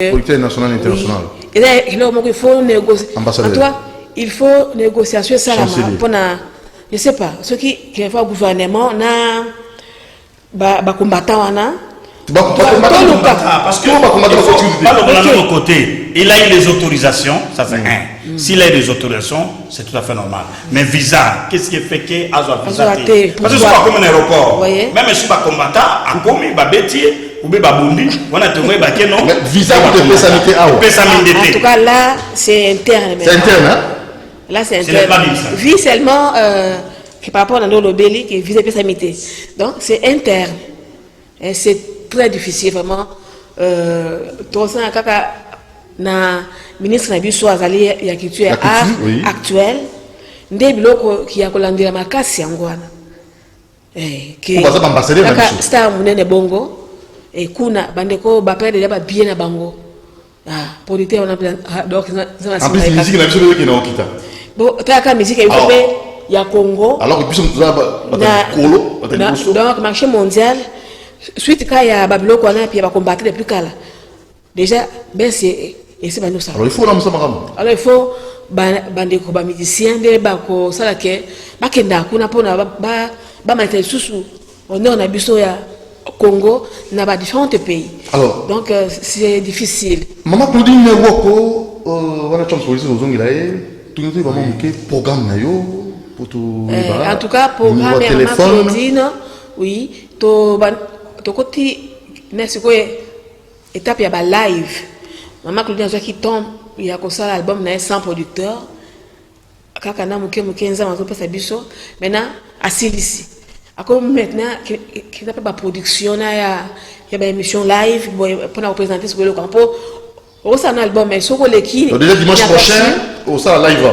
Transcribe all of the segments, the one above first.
Autorité nationale et internationale. Et là, il faut négocier. Ambassadeur. En toi, il faut négociation ça pour je sais pas, ceux qui font gouvernement na ba combattant wana. Parce que de l'autre côté, il a eu les autorisations, ça c'est un. S'il a eu des autorisations, c'est tout à fait normal. Mais visa, qu'est-ce qui fait que a visa? Parce que c'est pas comme un aéroport. Même si pas combattant, à combien babeti ou babundi, on a trouvé baké non. Visa pour te sanité en tout cas là, c'est interne. C'est interne, hein? Là c'est interne. Vie seulement qui par rapport à nos lobéli qui visa sanité. Donc c'est interne. Et c'est très difficile vraiment. Tout ça kaka na ministre na biso azali ya culture actuelle nde biloko ki ya kolandela makasi yango wana on va ambassadeur na biso star munene bongo et kuna bandeko ba perdre ba bien na bango producteur on a donc en plus musique na biso qui na okita bon taka musique ya Congo alors biso na kolo donc marché mondial suite quand il y a babiloko wana puis ba combattre depuis kala déjà ben c'est et c'est pas ça. Alors il faut alors il faut bandeko ba musicien de ba ko sala ke bakenda kuna pona ba maître susu on a biso ya Congo na ba différents pays. Alors donc c'est difficile. Maman Claudine Woko wana chance police ozongila tout nous va manquer programme na yo pour tout en tout cas programme ya Maman Claudine oui to côté n'est-ce que étape ya ba live Maman Claudine qui tombe il y a comme ça l'album na sans producteur kaka na muke nza mazo pesa biso maintenant asilisi comme maintenant qui n'a pas production na ya ba émission live pour nous présenter ce que le campo au ça un album mais soko leki déjà dimanche prochain au ça live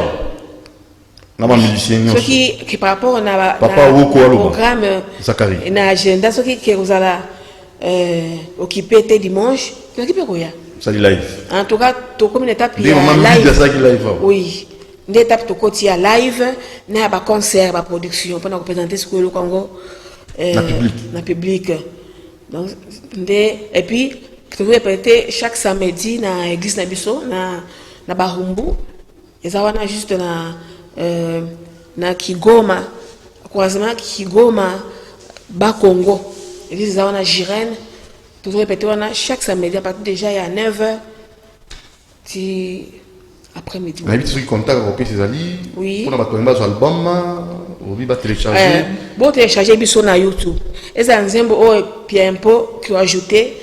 na ba musicien ce qui par rapport na papa Woko programme Zakari na agenda ce qui vous allez occupé dimanche qui peut quoi ça live en tout cas to comme une étape live oui une étape to côté live na ba concert ba production pour nous représenter ce que le Congo na public donc et puis tu veux répéter chaque samedi na église na biso na Bahumbu et ça wana juste na Kigoma croisement Kigoma ba Congo église ça wana Girene tu veux répéter wana chaque samedi à partir déjà il y a 9h après-midi. On a vu ce contact avec ces alliés. Oui. On a battu un album, on va télécharger. Bon télécharger biso na YouTube. Et ça nzembo o piempo qui a ajouté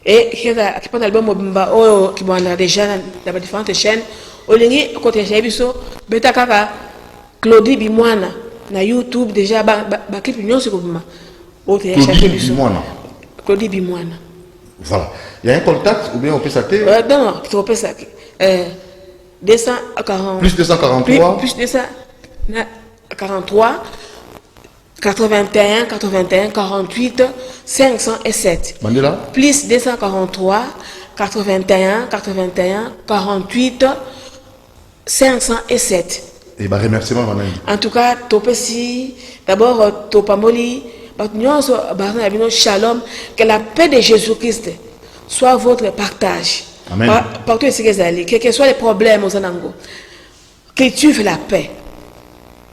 et qui prend l'album mobimba o qui bon déjà dans différentes chaînes. O lingi ko télécharger biso beta kaka Claudie Bimwana na YouTube déjà ba clip nyonso ko bima. O télécharger biso. Claudie Bimwana. Voilà. Il y a un contact ou bien on peut s'attaquer non, on peut s'attaquer. 240 plus 243 plus 243 81 48 507 Mandela plus 243 81 48 507 et bah remerciement madame en tout cas topesi d'abord topamoli shalom que la paix de Jésus-Christ soit votre partage. Amen. Partout quels que soient les problèmes aux anango, cultive la paix.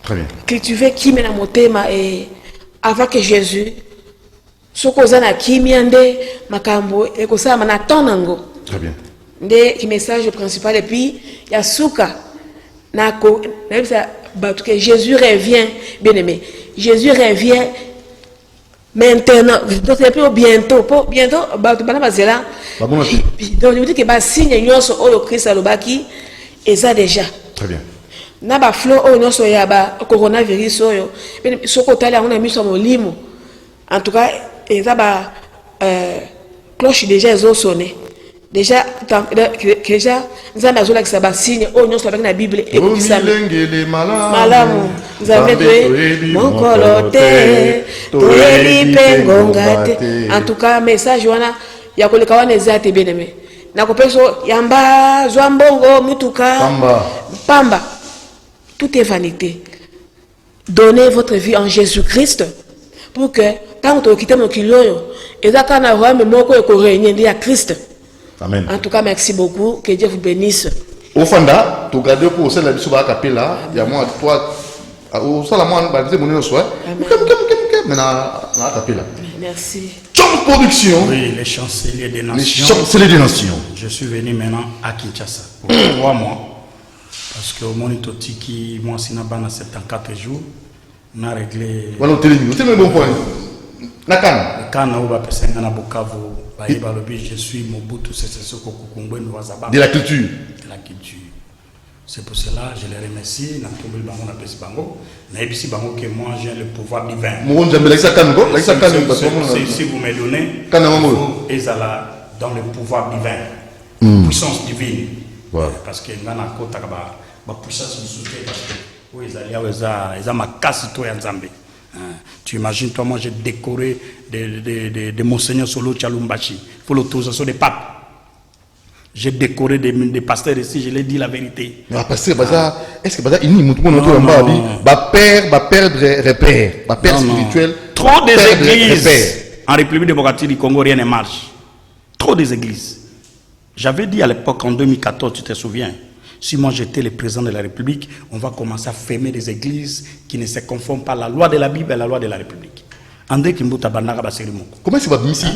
Très bien. Cultiver qui mène à motema et avec Jésus, ce qu'on a qui miende makambo et que ça m'attend nango. Très bien. Des message principal et puis il y a souka nako que Jésus revient bien aimé. Jésus revient maintenant, donc c'est plus bientôt, donc je dis que bah signe nyonso o Christ alobaki et ça déjà. Très bien. Na ba flow o nyonso ya ba coronavirus oyo, soko tala on a mis sur molimo. En tout cas, et ça ba cloche déjà zo sonné. Déjà nzambe azolakisa ba signe o nyonso avec na Bible et milengele malamu nzambe mokolote toyeli pengonga te. En tout cas message wana ya koleka wana ezate bien aimé na kopeso yamba zwambongo mutuka pamba tout est vanité. Donnez votre vie en Jésus-Christ pour que quand vous quittez mon kiloyo et ça quand on a moko et qu'on réunit à Christ. Amen. En tout cas, merci beaucoup. Que Dieu vous bénisse. Au Fanda, tu regardes pour celle qui va capella, il y a moi, toi, au Salamon, bah, mon nom soit. Mais na capella. Merci. Chom Production. Oui, les chanceliers des nations. Les chanceliers des nations. Je suis venu maintenant à Kinshasa pour 3 mois. Parce que au Monitotiki, moi, si n'a pas 74 jours, on a réglé. Voilà, c'est le bon point. Nakana. Quand on va passer à Bukavu, je suis Mobutu Sese Seko Kukumbwe Nwazaba. De la culture. De la culture. C'est pour cela que je les remercie. Que moi j'ai le pouvoir divin. Si vous me donnez, vous êtes dans le pouvoir divin. Puissance divine. Parce que nous avons la puissance du soutien. Parce que ma casse toi Nzambe. Tu imagines, toi, moi j'ai décoré de Monseigneur Solo Tchalumbachi pour l'autorisation des papes. J'ai décoré des pasteurs ici, je l'ai dit la vérité. Mais pasteur, est-ce que il n'y a père repère, père spirituel. Trop des églises en République démocratique du Congo, rien ne marche. Trop des églises. J'avais dit à l'époque, en 2014, tu te souviens, si moi j'étais le président de la République, on va commencer à fermer des églises qui ne se conforment pas à la loi de la Bible et à la loi de la République. André Kimbuta Bandara Baserimoko. Comment est-ce que vous ici?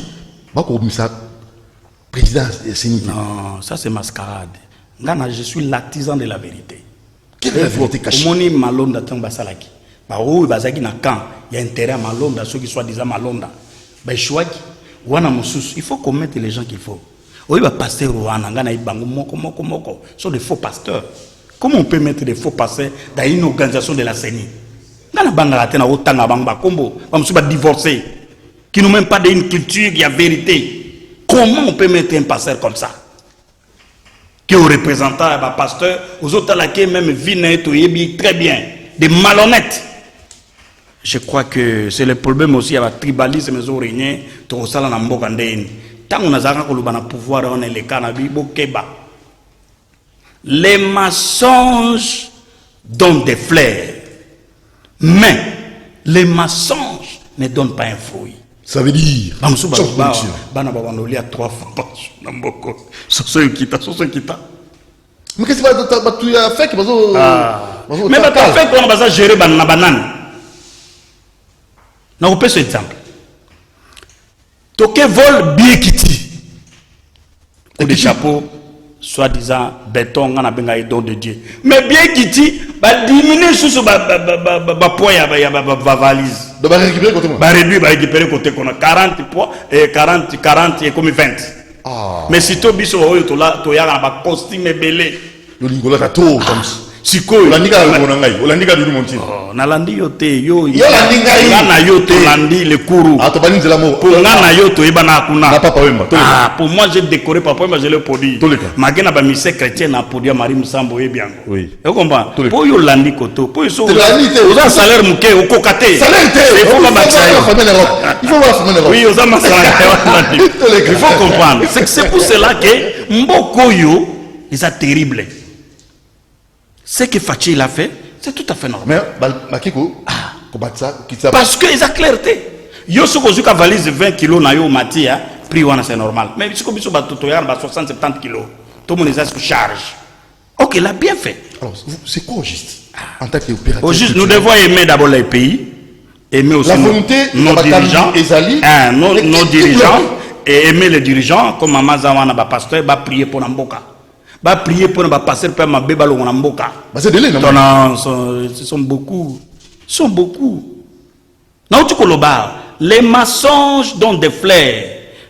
Président Sénité. Non, ça c'est mascarade. Je suis l'artisan de la vérité. Quelle est la vérité cachée? Omoni Malonda Tambasalaki. Il y a intérêt à Malonda, ceux qui soient disant Malonda. Il faut commettre les gens qu'il faut. Oui, pasteur sont des faux pasteurs. Comment on peut mettre des faux pasteurs dans une organisation de la CENI? Divorcés, qui n'ont même pas d'une culture, il y a vérité. Comment on peut mettre un pasteur comme ça? Qui est représentant un pasteur, aux autres même vie très bien, des malhonnêtes. Je crois que c'est le problème aussi avec le tribalisme, tant qu'on a pouvoir, on est les cannabis, les mensonges donnent des fleurs, mais les mensonges ne donnent pas un fruit. Ça veut dire. Mais qu'est-ce qui va faire que mais fait qu'on va gérer la banane. On peut ce exemple. Toké vol bien quitté. Coup de chapeau, soi-disant béton, on a bien don de Dieu. Mais bien quitté, va diminuer sous ce poids, va valise. Va récupérer côté moi. Va récupérer côté qu'on a 40 poids et 40 et comme 20. Mais si tu biso tu as un costume belé. Le lingola ta to comme ça. Siko olandika ngai olandika du monti. Nalandi yote yo na yote landi le kuru. To bani nzela mo. Pour ngana yote ibana kuna. Na papa wemba. Pour moi j'ai décoré papa wemba je le produit. Magena ba mise chrétien na produit Marie Musambo ebiango. Oui. Tu comprends? Pour yo landi koto, pour so. Aux un salaire muke au kokate. Salaire il faut pas maxer. Il faut voir faire oui, aux ama salaire. Il faut comprendre. C'est pour cela que Mbokoyo ils a terrible. Ce que Fachi a fait, c'est tout à fait normal. Mais, parce qu'ils ont clarté. Yo ce que vous valise 20 kilos na yo matia, prix c'est normal. Mais ce que vous avez 60-70 kilos, tout le monde est sous charge. Ok, il a bien fait. Alors, c'est quoi au juste en tant qu'opérateur? Au juste, nous devons aimer d'abord les pays, aimer aussi nos dirigeants, nos dirigeants, et aimer les dirigeants, comme Mazawana, pasteur, va prier pour Namboka. Va prier pour ne pas passer par ma bébé au Namboka. C'est de l'aide, ce sont beaucoup. Ce sont beaucoup. Non, tu connais les mensonges donnent des fleurs,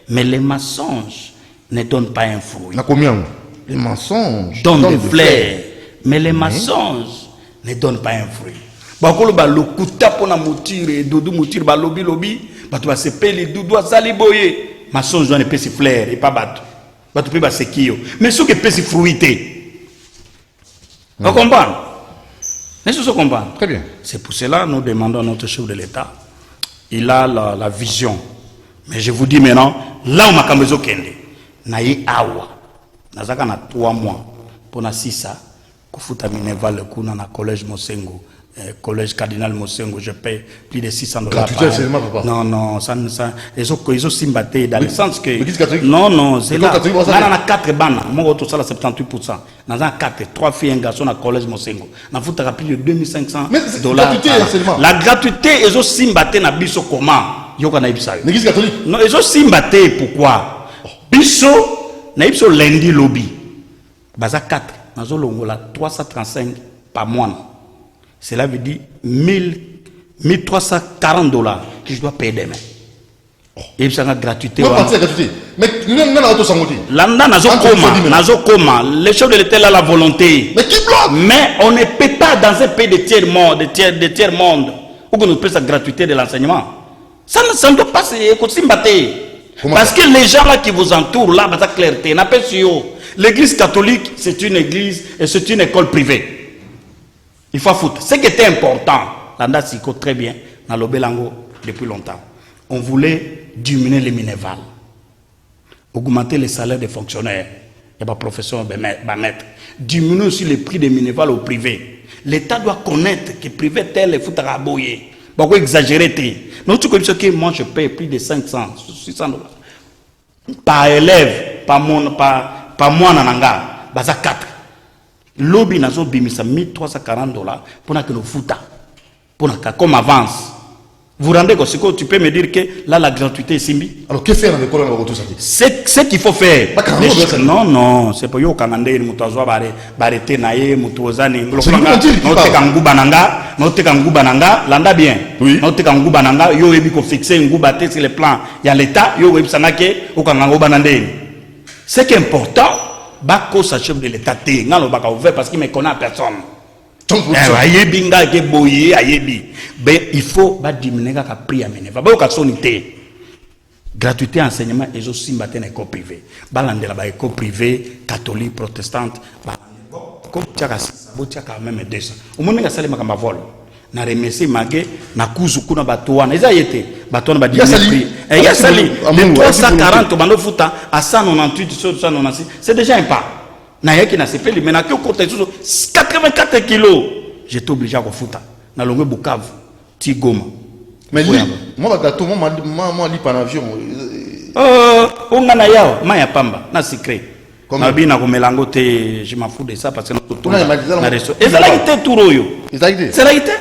mais les mensonges ne donnent pas un fruit. Combien? Les mensonges donnent des fleurs, mais les mensonges ne donnent pas un fruit. Bakolo ba lokuta pona mutire, doudou mutire ba lobi, ba tu vas se peli doudou azali boye. Mensonge doit ne pas se fleurs et pas battre. Mais ce qui peut se fruiter. Vous comprenez? Mais ce que vous comprenez? Très bien. C'est pour cela que nous demandons à notre chef de l'État. Il a la vision. Mais je vous dis maintenant, là où ma camézo kende, naïe awa, nazaka na 3 mois pour na 6 ans, kufuta mineval le kuna na collège Mosengo, collège Cardinal Mosengo, je paie plus de 600 $. Gratuité, c'est seulement papa. Non, ça, ils ont simbaté dans le sens que. Mais catholique? Non, c'est là. Catholique, On a 4 bandes, moi, tout ça, 78%. Dans un 4, 3 filles et un garçon à collège Mosengo. On a foutu plus de 2500 $. Mais c'est gratuité, seulement. La gratuité, ils ont simbaté dans biso comment? Yo kana ibisa. L'église catholique? Non, ils ont simbaté, pourquoi? Biso, na ibso lundi lobby. Baza 4, nazo longola 335 par mois. Cela veut dire 1340 $ que je dois payer demain. Et puis ça a gratuité. Non, pas gratuité. Mais nous n'avons pas de Landa nazo koma. Les choses de l'État là la volonté. Mais qui bloque? Mais on ne peut pas dans un pays de tiers monde, de tiers monde, où on nous paie sa gratuité de l'enseignement. Ça ne doit pas se parce que les gens là qui vous entourent là, bah, ça clarté. L'église catholique, c'est une église et c'est une école privée. Il faut foutre. Ce qui était important, Landa Siko très bien, dans l'Obelango depuis longtemps. On voulait diminuer les minévales, augmenter les salaires des fonctionnaires et des professeurs, diminuer aussi les prix des minévales au privé. L'État doit connaître que privé tel est foutre à boyer. Pourquoi exagérer? Mais tu connais ce que moi je paye plus de 500, 600 $ par élève, par mois nananga, baza 4. Lobby nazo bimisa 1340 $ pour que nous fouta. Comme avance. Vous rendez compte, tu peux me dire que là la gratuité est simbi. Alors que faire dans l'école on va tout ça? Ce qu'il faut faire. Non, c'est pour yo kanande mutazwa barete naye mutozani notekangubananga landa bien. Notekangubananga yo ebi ko fixer ngubate sur le plan il y a l'état yo ebi sanake okangango banande. Ce qui est important Bako sa chef de l'état té ngalo baka ouvert parce qu'il me connaît personne. Ayebi nga ke boye ayebi. Ben il faut ba diminuer ka prix amene. Va ba ka sonité. Gratuité enseignement et aussi mbaté na école privée. Balande la ba école privée catholique protestante ba comme tiaka botiaka même 200. Au moment nga salima ka vol. Na remercier magé na kuzu kuna bato wana eza yete bato wana ba diminuer. Et ya sali de 340 bando futa à 198 sur 196. C'est déjà un pas. Na yaki na sepeli mais na ki okota 84 kilos. J'étais obligé à refuta. Na longue Bukavu, ti Goma. Mais moi gâteau moi li par avion. On na yao maya pamba na secret. Na bina ko melango te je m'en fous de ça parce que tout na resto. Et ça a été tout royo. C'est la été.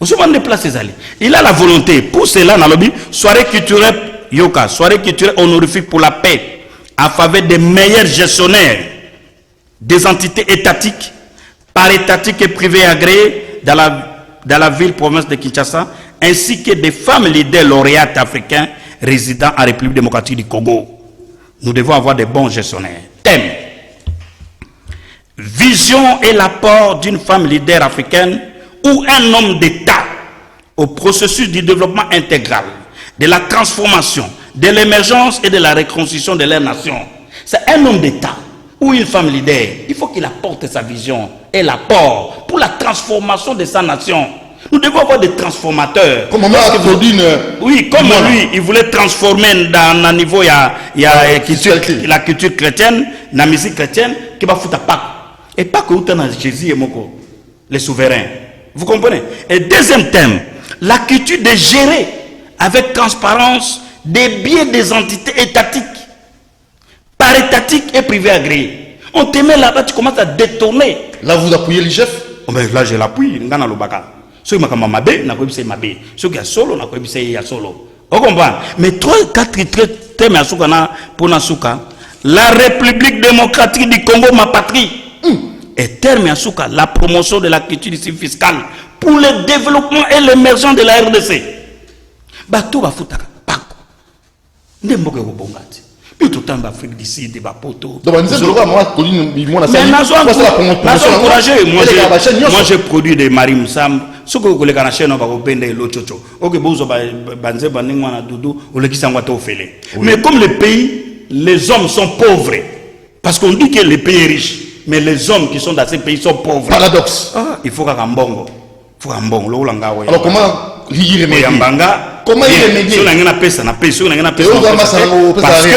On se demande de placer Zali. Il a la volonté pour cela dans le lobby soirée culturelle yoka, soirée culturelle honorifique pour la paix en faveur des meilleurs gestionnaires des entités étatiques, parétatiques et privées agréées dans la ville province de Kinshasa, ainsi que des femmes leaders lauréates africains résidant en République démocratique du Congo. Nous devons avoir des bons gestionnaires. Thème: vision et l'apport d'une femme leader africaine ou un homme d'État au processus du développement intégral, de la transformation, de l'émergence et de la reconstruction de leur nation. C'est un homme d'État ou une femme leader. Il faut qu'il apporte sa vision et l'apport pour la transformation de sa nation. Nous devons avoir des transformateurs. Comme oui, comme lui, il voulait transformer dans un niveau, il y a la culture chrétienne, la musique chrétienne, qui va foutre à Pâques. Et Pâques, où tu as Jésus et Moko, les souverains. Vous comprenez? Et deuxième thème, la culture de gérer avec transparence des biens des entités étatiques, parétatiques et privées agréées. On te met là-bas, tu commences à détourner. Là, vous appuyez l'IGF? Oh ben là, je l'appuie. Ngana Lobaka. Ceux qui m'ont mabé, n'a pas eu mabé. Ceux qui ont solo, n'a pas eu solo. Vous comprenez? Mais 3-4 thèmes à Soukana pour Nasuka. La République démocratique du Congo, ma patrie. Et terme à Souka, la promotion de la culture fiscale pour le développement et l'émergence de la RDC. Bato va foutre Pako. N'emboke au Bongati. Puis tout le temps, l'Afrique d'ici, des bapoto. Donc, moi, j'ai produit des Marim Sam. Ce que vous voulez chaîne, on va vendre l'autre. Ok, bon, banze baningwana doudou, ou le qui s'en va t'offrir. Mais comme le pays, les hommes sont pauvres. Parce qu'on dit que le pays est riche. Mais les hommes qui sont dans ces pays sont pauvres. Paradoxe. Ah, il faut qu'un bongo. Il faut un bongo. Alors comment y remédier? Comment y remédier? Parce que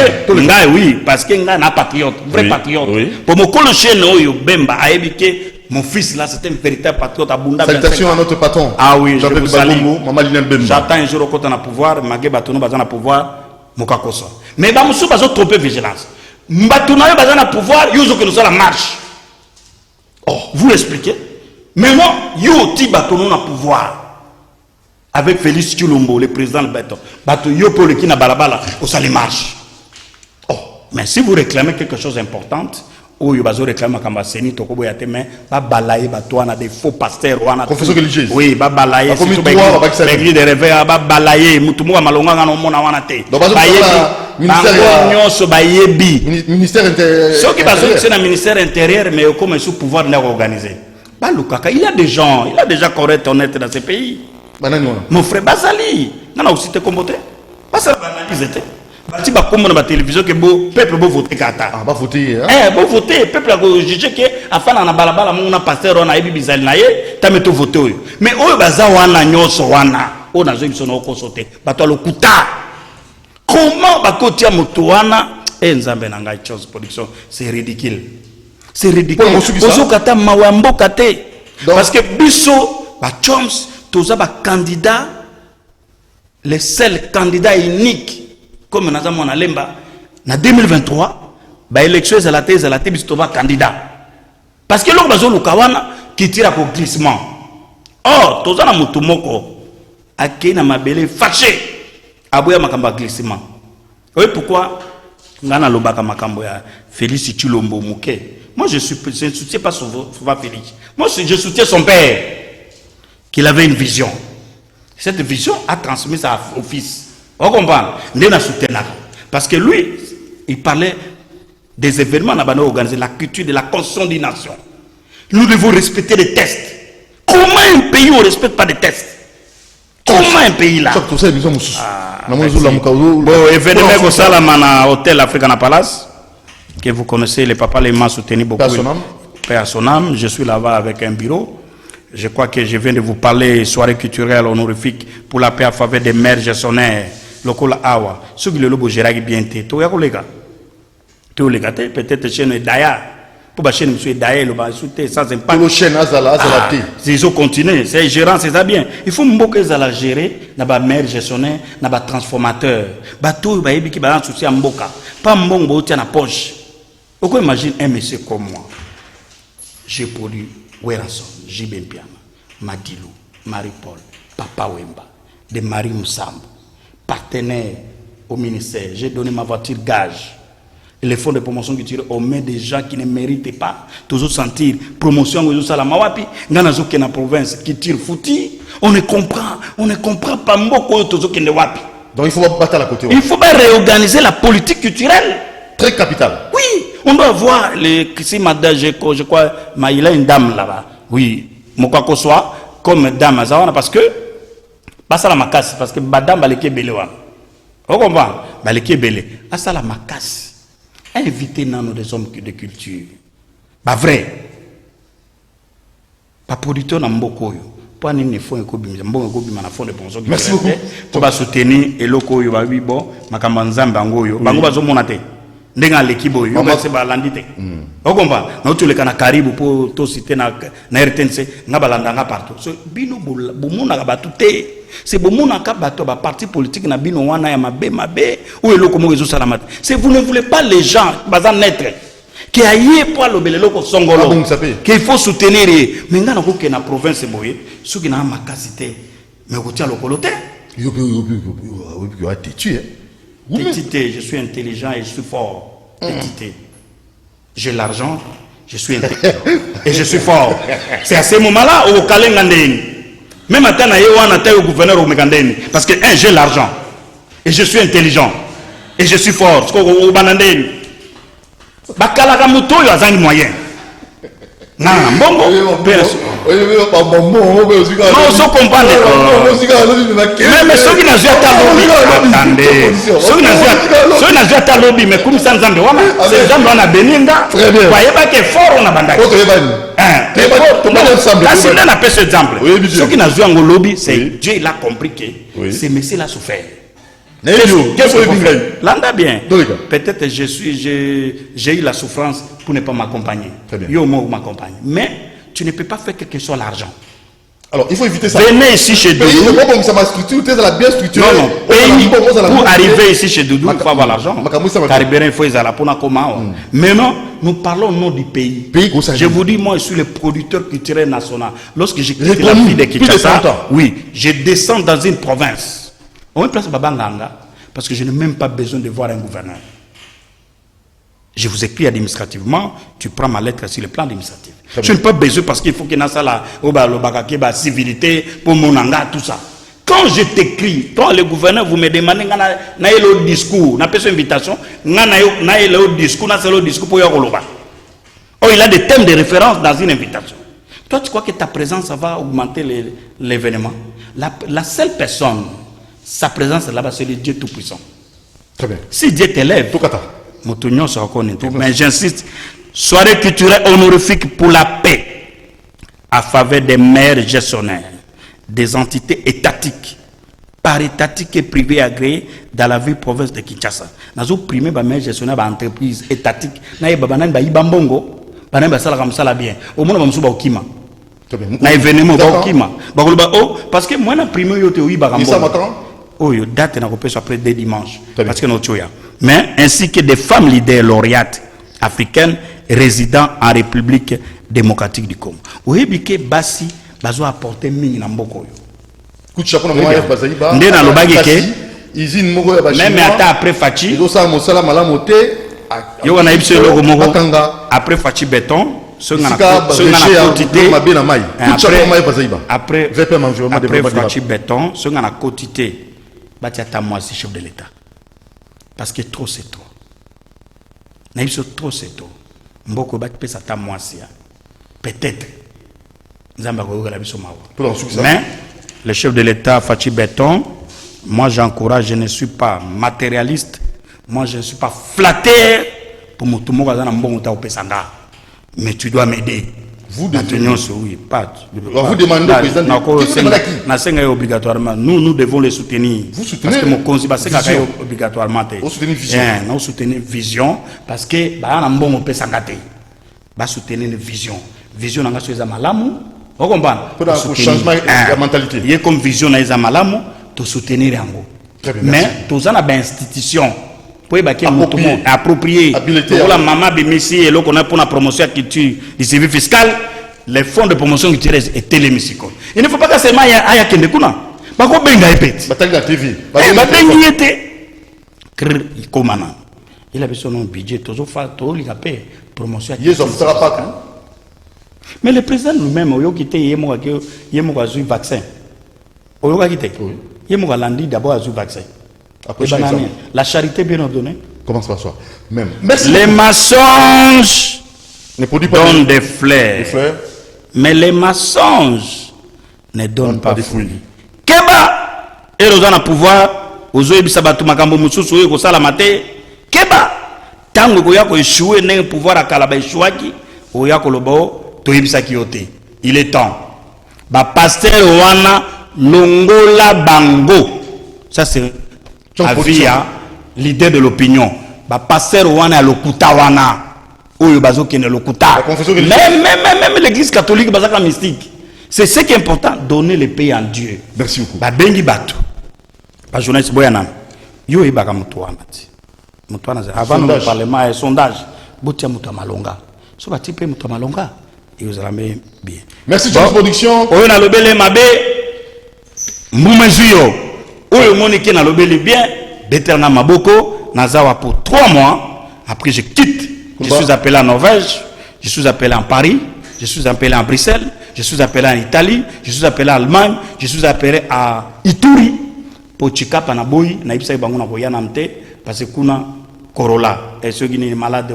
oui, parce que nga na patriote, vrai patriote. Pour me coller chez nous, Bemba a évoqué mon fils là, c'était un véritable patriote à Bunda. Salutations à notre patron. Ah oui, je vous salue. J'attends un jour au na pouvoir, Magé Batono bazana pouvoir, Mokakoso. Mais Bamoussou bazo trompé vigilance. Mbatouna yo bazana pouvoir, yo que nous la marche. Oh, vous l'expliquez. Maintenant, yo ti Batono na pouvoir. Avec Félix Tshilombo, le président de Bato. Bato yo pour le qui na balabala, au sali marche. Oh, mais si vous réclamez quelque chose d'important, ou yo bazo réclame kamba seni tokobo ya te mais ba balayer bato na des faux pasteurs wana confession religieuse. Oui, ba balayer surtout l'église de réveil ba balayer mutu mo malonga ngana mona wana te. Ministère intérieur. Ceux qui bazo c'est na ministère intérieur mais comme sous pouvoir n'a organisé. Ba lukaka, il y a des gens, il a déjà correct honnête dans ce pays. Mon frère Bazali, non aussi te comboté. Pas ça banaliser. Si bah comme dans la télévision que beau peuple beau voter kata. Ah bah voter. Beau voter peuple a jugé que afin na balabala mon pasteur on a ebi bizali na ye ta meto voter oyo. Mais oyo baza wana nyoso wana o na zo biso na kosote. Bato lo kuta. Comment ba kotia moto wana nzambe na ngai chose production c'est ridicule. C'est ridicule. Ozo kata mawambo kate. Parce que biso ba choms toza ba candidat les seuls candidats uniques comme nous avons en 2023, bah élection est à la thèse biso candidat. Parce que l'on bazo lukawana qui tire au glissement. Or, toza na mutu moko akena mabele fâché aboya makamba glissement. Oui, pourquoi ngana lobaka makambo ya Félix Tshilombo Muke. Moi je ne soutiens pas souvent Félix. Moi je soutiens son père qu'il avait une vision. Cette vision a transmis ça au fils. On comprend. Parce que lui, il parlait des événements organisés, la culture de la construction d'une nation. Nous devons respecter les tests. Comment un pays ne respecte pas des tests? Comment un pays là? Événement au Salamana Hôtel Africana Palace, que vous connaissez, les papas les m'ont soutenu beaucoup. Père à son âme, je suis là-bas avec un bureau. Je crois que je viens de vous parler soirée culturelle honorifique pour la paix à faveur des maires gestionnaires. Lokola awa ceux qui le lobo géragi bien te to ya kolega to lega te peut-être chaîne daya pour ba chaîne monsieur daya le ba souté sans impact le chaîne azala te ils ont continué c'est gérant c'est ça bien il faut mboka ezala gérer na ba maire gestionnaire na ba transformateur ba to ba yebi ki ba souci mboka pas mbongo tia na poche oko imagine un monsieur comme moi j'ai produit Werason Jibé Mpiana Madilou Marie-Paul Papa Wemba de Marie Moussambo partenaire au ministère, j'ai donné ma voiture gage. Et les fonds de promotion qui tirent aux mains des gens qui ne méritent pas, toujours sentir promotion aux salamawapi, nganazo qui est dans la province qui tire fouti, on ne comprend pas beaucoup toujours qui ne wapi. Donc il faut battre à la côté. Il faut réorganiser la politique culturelle. Très capitale. Oui, on doit voir les si madame je crois il a une dame là-bas. Oui, mokako soit comme dame azawana parce que basala makasi parce que madame baleke belé wa. On comprend? Baleke belé. Asala makasi. Inviter nano des hommes de culture. Pas vrai. Pas producteur na mboko yo. Pas ni fond ko bimisa mbongo ko bimana fond de pension. Merci beaucoup. To ba soutenir eloko yo ba wi bo makamba nzamba ngo yo. Bango bazo monate. Ndenga l'équipe yo ba se ba landite. On comprend? Na tous les kana karibu pour to citer na RTNC nga balanda nga partout. So bino bomuna ba tuté. C'est bon mon bateau parti politique na bino wana ya mabe ou eloko mo ezo salamate. C'est vous ne voulez pas les gens bazan naître qui aillé pour le beleloko songolo qu'il faut soutenir mais ngana ko ke na province boye ceux qui na makasité mais ko tia lokolote yo a tué. Petité, je suis intelligent et je suis fort. Petité. J'ai l'argent, je suis intelligent et je suis fort. C'est à ce moment-là au kalengandeni. Même à au gouverneur au Megandeni. Parce que j'ai l'argent. Et je suis intelligent. Et je suis fort. Au Banandeni. Bakala Muto, il y a un moyen. Non, bon, non, sans comprendre. Mais ceux qui n'ont pas attendez. Ceux qui n'ont pas lobby, mais comme ça, c'est gens qui ont béni. Voyez pas que fort on a bandé. Quand il a fait cet exemple, ceux qui n'ont pas lobby, c'est Dieu, il a compris que ces messieurs-là souffrent. L'anda bien. Peut-être j'ai eu la souffrance pour ne pas m'accompagner. Yo m'accompagne. Mais tu ne peux pas faire quelque chose à l'argent. Alors, il faut éviter ça. Venez ici chez Doudou. Pays, comme ça m'a structuré, tu es la bien structurée. Non, pays, pour arriver ici chez Doudou, il faut avoir l'argent. Caribéen, il faut aller pour la comment. Maintenant, nous parlons au nom du pays. Je vous dis, moi, je suis le producteur culturel national. Lorsque j'ai quitté la ville de Kinshasa, oui, je descends dans une province. On me place Babanganga, parce que je n'ai même pas besoin de voir un gouverneur. Je vous écris administrativement, tu prends ma lettre sur le plan administratif. Je n'ai pas besoin parce qu'il faut qu'il y ait la civilité pour mon anga, tout ça. Quand je t'écris, quand le gouverneur vous me demandez le discours, n'a pas une invitation, le discours, le discours pour Yoroloba. Oh, il a des thèmes de référence dans une invitation. Toi, tu crois que ta présence va augmenter l'événement? La seule personne, sa présence là-bas, c'est le Dieu Tout-Puissant. Très bien. Si Dieu t'élève, mais j'insiste, soirée culturelle honorifique pour la paix à faveur des maires gestionnaires, des entités étatiques, parétatiques et privées agréées dans la ville province de Kinshasa. Nous avons primé les maires gestionnaires d'entreprises étatiques. Nous avons primé les Bambongo, bien. Au moins, nous avons primé na événement parce que moi, je primé les date après 2 dimanches. Parce que nous mais ainsi que des femmes leaders lauréates africaines résidant en République démocratique du Congo. Vous voyez que Bassi a apporté mine dans Mboko. Même après Fachi, après Fachi béton, après Fachi béton, ce qu'on a quotité, c'est chef de l'État. Parce que trop c'est trop. Trop c'est trop. Mboko bat pesa ta moisia. Peut-être. Mais le chef de l'État Fachi Béton, moi j'encourage, je ne suis pas matérialiste, moi je ne suis pas flatteur pour mon tout le monde au pesanga. Mais tu dois m'aider. Vous oui, pas. Vous demandez au président obligatoirement. Nous devons les soutenir. Vous soutenez parce que mon conseil c'est obligatoirement. Vous soutenez vision. Nous soutenons vision parce que bah on bon pesangate. Bah soutenir une vision. Vision n'a pas sur malamu. Vous comprenez? Pour changement de mentalité. Il y a comme vision na malamu de soutenir yango. Mais tous en a bien institution. Pour approprier pour la maman de Messi et qu'on a pour la promotion culture du service fiscal, les fonds de promotion culturelle étaient les musicaux. Il ne faut pas que seulement aya kende kuna. Ba ko benga epet. Bataille la TV. Ba bengi était. Komana. Il avait son budget toujours faire tout il a payé promotion. Mais le président lui-même oyo kité yemo azu vaccin. Oyo ka kité. Yemo ka landi d'abord azu vaccin. Après la charité bien ordonnée. Commence par soi. Même. Les mensonges donnent des fleurs. Mais les mensonges ne donnent pas de fruits. Keba et les gens pouvoir aux oeufs bisabatu makambo mususu oyo ko sala mate. Keba tango ko ya ko échouer ne pouvoir akala ba échouaki oya ko lobo to yebisa kiote. Il est temps. Ba pasteur wana longola bango. Ça c'est avia l'idée de l'opinion ba passer wana lokuta wana oyo bazokene lokuta même l'église catholique bazaka mystique. C'est ce qui est important, donner le pays en Dieu. Merci beaucoup. Ba bengi batu ba journaliste boyana yo ibaka mutu wana avant le parlement et sondage botia mutu malonga so ba type mutu malonga et vous allez bien. Merci John Production. Oyo na lobele mabe mumezuyo oyo monike na lobeli bien Beterna Maboko nazawa pour 3 mois. Après je quitte. Je suis appelé en Norvège, je suis appelé en Paris, je suis appelé en Bruxelles, je suis appelé en Italie, je suis appelé en Allemagne, je suis appelé à Ituri pour Chikapa na boy na ibisa bango na koyana mte parce que kuna Corolla et ceux qui sont malades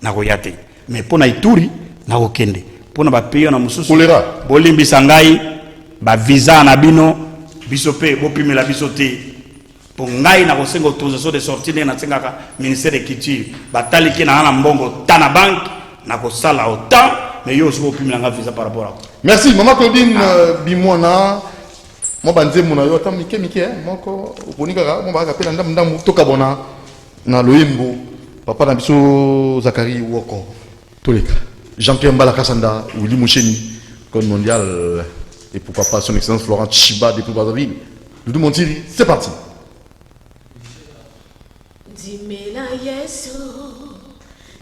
na koyate. Mais pour na Ituri na okende. Pour na ba pays na mususu. Bolimbi sangai ba visa na bino bisope bopime la bisoté pour ngai na kosenga autorisation de sortie na sengaka ministère de culture batali ki na mbongo tana bank na kosala autant mais yo aussi bopime la visa par rapport à. Merci maman Claudine Bimona mo banze mona yo tam mike moko oponika mo ba kapela ndam toka bona na loyembo papa na biso Zakari Woko toleka Jean-Pierre Mbalakasanda, Willy Moucheni, code mondial, et pourquoi pas son excellence Florent Chiba depuis Brazzaville. Doudou Montiri, c'est parti. Dimela Yesu,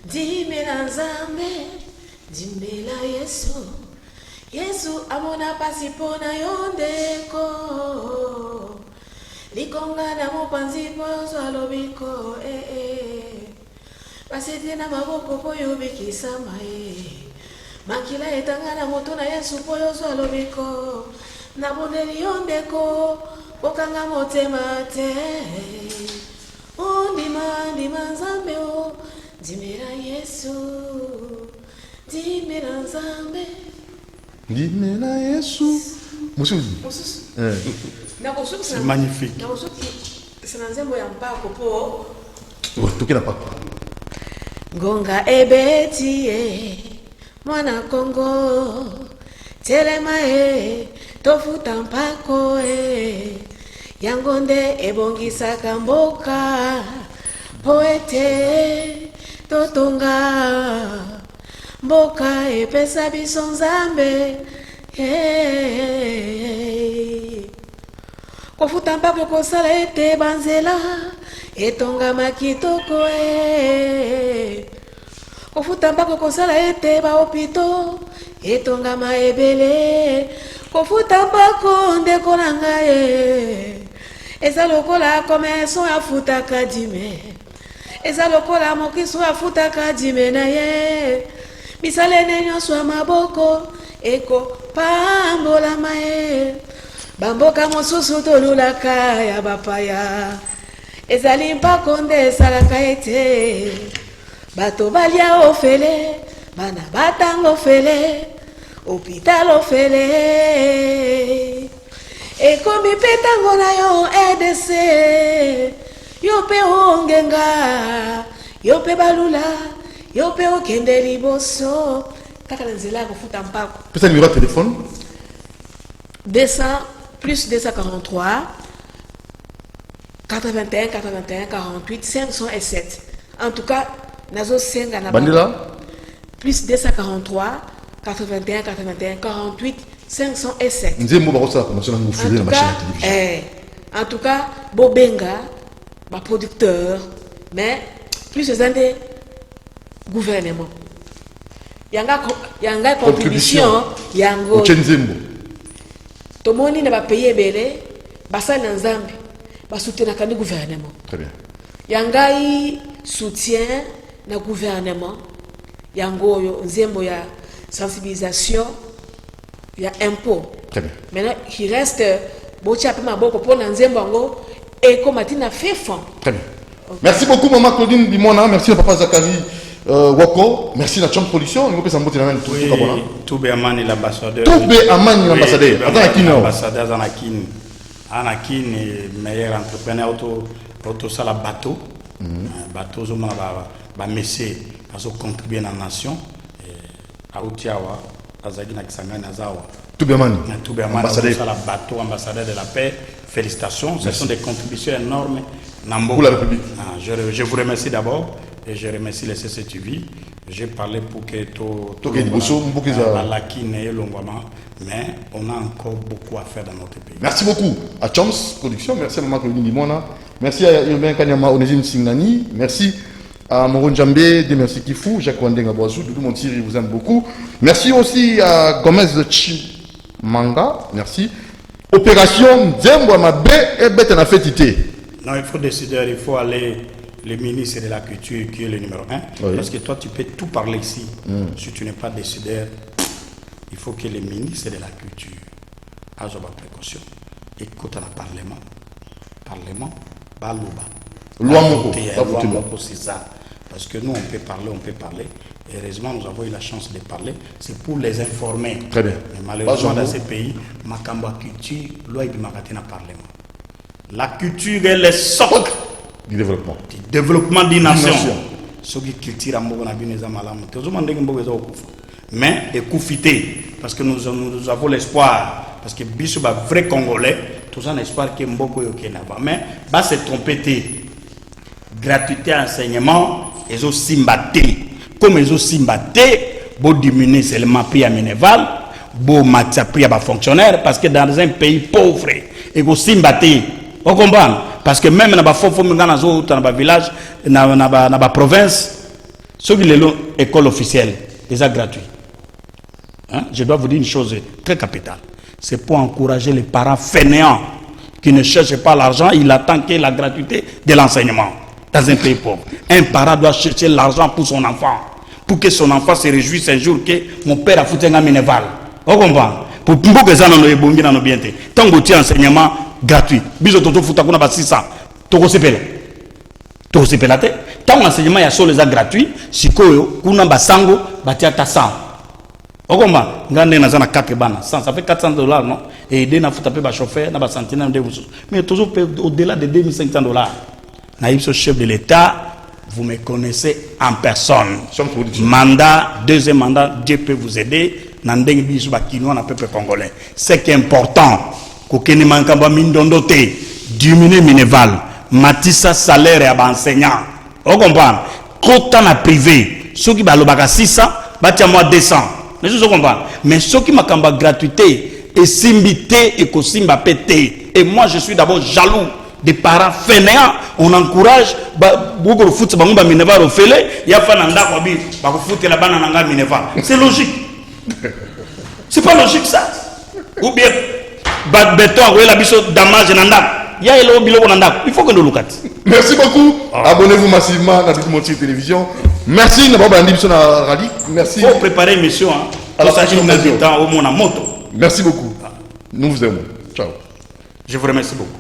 Dimela Nzambe, Dimela Yesu, Yesu amona pasipona yondeko, Likonga na mopanzi pozo alobiko, Pasete na maboko poyo bikisama, Makila etanga na moto na Yesu poyo alobiko, Na boneli yondeko, Okanga motema te. Oh, Ndima Nzambe, oh, Dimela Yesu, Dimela Nzambe. Dimela Yesu. Monsieur. C'est magnifique. C'est un Nzambe ya mpako po. Oh, toke na pas. Ngonga ebeti mwana Kongo, telema tofuta mpako Yangonde ebongisaka mboka poete totonga mboka epesa biso Nzambe kofuta mpako kosala ete banzela etonga makitoko kofuta mpako kosala ete baopito etonga maebele kofuta mpako ndeko na ngai eza lokola komeso afutaka dime eza lokola mokiso afutaka dime na ye bisalene nyonso ya maboko ekopambolama ye bamboka mosusu tolulaka ya bapaya ezali mpako nde esalaka ete bato balia ofele bana batanga ofele hôpital ofele ekomi mpe ntango na yo EDC yo mpe ongenga yo mpe balula yo mpe okende liboso kaka na nzela ya kofuta mpako. Pesa numéro de téléphone 200 plus 243 81 81 48 507. En tout cas nazo senga na Bandila plus 243 81 81 48 507. Nzembo barosa commencer na ngufile na machine de télévision. En tout cas bobenga ba producteur mais plus des gouvernement. Yanga contribution yango. Nzembo. Tomoni na ba payer belé basa na Nzambe ba soutenir ka gouvernement. Très bien. Yangai soutien na gouvernement yango yo nzembo ya sensibilisation ya impôt. Très bien. Maintenant il reste bocha pe maboko pour na nzembo yango et comme atina fait fond. Très bien. Okay. Merci beaucoup maman Claudine Bimona, merci papa Zakari Wako, merci la chambre production, nous peut s'emboutir dans tout oui, Toubé Amani l'ambassadeur. Toubé Amani l'ambassadeur. Attends qui non. L'ambassadeur Anakin meilleur entrepreneur auto sala bateau. Bateau zoma ba messé parce que contribuer dans la nation à Outiawa, Azagi na Kisangani Azawa. Toubé Amani. Toubé Amani sala bateau ambassadeur de la paix. Félicitations, ce sont des contributions énormes pour la République. Je vous remercie d'abord et je remercie les CCTV. J'ai parlé pour que mais on a encore beaucoup à faire dans notre pays. Merci beaucoup à Chams Production, merci à Maman Claudine Limona, merci à Urbain Kanyama Onésime Singnani, merci à Moron Djambé, merci Kifou, Jacques Wandenga Boazou, Doudou Montiri vous aime beaucoup. Merci aussi à Gomez Chimanga, merci. Opération Nzembo Mabe et Bête en a fait titer. Non, il faut décider, il faut aller le ministre de la Culture qui est le numéro 1. Oui. Parce que toi, tu peux tout parler ici. Si tu n'es pas décideur, il faut que le ministre de la Culture ait une précaution. Écoute le Parlement. Parlement, Loi c'est ça. Parce que nous, on peut parler. Et heureusement, nous avons eu la chance de parler. C'est pour les informer. Très bien. Mais malheureusement, dans ces pays, Makamba Culture, loi du Makatina Parlement. La culture est le socle du développement. Du développement d'une nation. Mais écoutez, parce que nous avons l'espoir, parce que Bissou est vrai Congolais, tout un espoir que Mboko Yokenava. Mais bah c'est trompé. Gratuité enseignement, ils ont simbaté. Comme ils ont simbaté, beau diminuer seulement prix à Mineval, beau match prix à fonctionnaire, parce que dans un pays pauvre, et que Simbati, vous comprenez? Parce que même dans le village, dans la province, ceux qui ont l'école officielle, ils sont gratuits. Hein? Je dois vous dire une chose très capitale. C'est pour encourager les parents fainéants qui ne cherchent pas l'argent, il attend que la gratuité de l'enseignement dans un pays pauvre. Un parent doit chercher l'argent pour son enfant, pour que son enfant se réjouisse un jour que mon père a foutu un Mineval. Vous comprenez? Pour que ça n'en ait bongi dans nos biens. Tant que tu as enseignement gratuit, biso toto fouta kuna ba 600. Toko sepela. Toko sepela te. Tant enseignement ya solo les gratuit, sikoyo kuna ba sango ba tiata 100. Vous comprenez? Ngande na zana 4 bana. Ça fait $400 non? Et aider na fouta pe ba chauffeur na ba centenaire de vous. Mais toujours au-delà de $2,500. Naïb chef de l'État, vous me connaissez en personne. Mandat, deuxième mandat, Dieu peut vous aider. Peuple congolais. C'est qui est important. Diminuer Mineval, Matissa salaire et enseignant. Vous comprenez? Quand on a privé, ceux qui ont 600, ils ont 200. Mais ceux qui ont gratuité, et simbité, et kosimba pété. Et moi, je suis d'abord jaloux des parents fainéants. On encourage beaucoup de foot, Mineval au félé, il y a pas de Mineval. C'est logique. C'est pas logique ça. Ou bien, béton, la biso damage nanda. Il faut que nous look at. Merci beaucoup. Abonnez-vous massivement à notre télévision. Merci Merci. Il faut préparer une mission. Au monde en moto. Merci beaucoup. Nous vous aimons. Ciao. Je vous remercie beaucoup.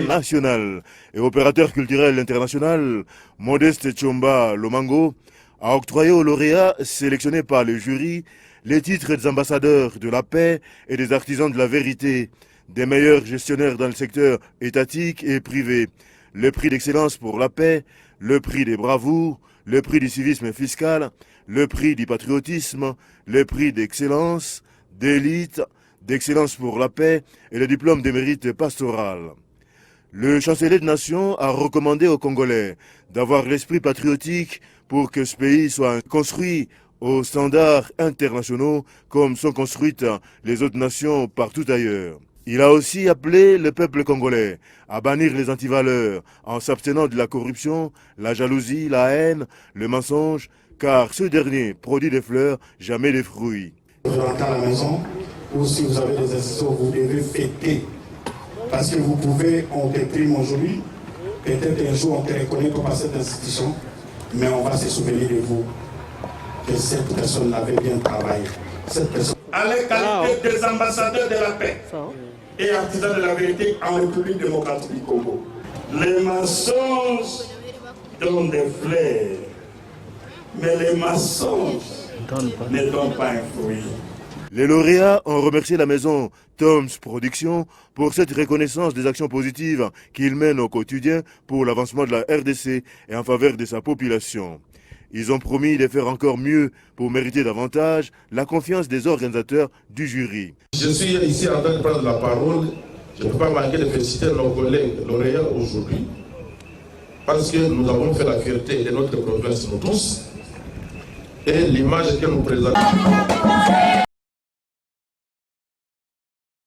National et opérateur culturel international, Modeste Tchomba Lomango a octroyé aux lauréats sélectionnés par le jury les titres des ambassadeurs de la paix et des artisans de la vérité, des meilleurs gestionnaires dans le secteur étatique et privé, le prix d'excellence pour la paix, le prix des bravoures, le prix du civisme fiscal, le prix du patriotisme, le prix d'excellence, d'élite, d'excellence pour la paix et le diplôme de mérite pastoral. Le chancelier de nation a recommandé aux Congolais d'avoir l'esprit patriotique pour que ce pays soit construit aux standards internationaux comme sont construites les autres nations partout ailleurs. Il a aussi appelé le peuple congolais à bannir les antivaleurs en s'abstenant de la corruption, la jalousie, la haine, le mensonge, car ce dernier produit des fleurs, jamais des fruits. Vous rentrez à la maison, ou si vous avez des institutions, vous devez fêter. Parce que vous pouvez, on te prime aujourd'hui, peut-être un jour on te reconnaît pas par cette institution, mais on va se souvenir de vous, que cette personne avait bien travaillé. Cette personne... À la qualité des ambassadeurs de la paix et artisans de la vérité en République démocratique du Congo. Les mensonges donnent des fleurs, mais les mensonges ne donnent pas un fruit. Les lauréats ont remercié la maison Tom's Productions pour cette reconnaissance des actions positives qu'il mène au quotidien pour l'avancement de la RDC et en faveur de sa population. Ils ont promis de faire encore mieux pour mériter davantage la confiance des organisateurs du jury. Je suis ici en train de prendre la parole. Je ne peux pas manquer de féliciter nos collègues lauréats aujourd'hui parce que nous avons fait la fierté de notre province, nous tous, et l'image que nous présentons.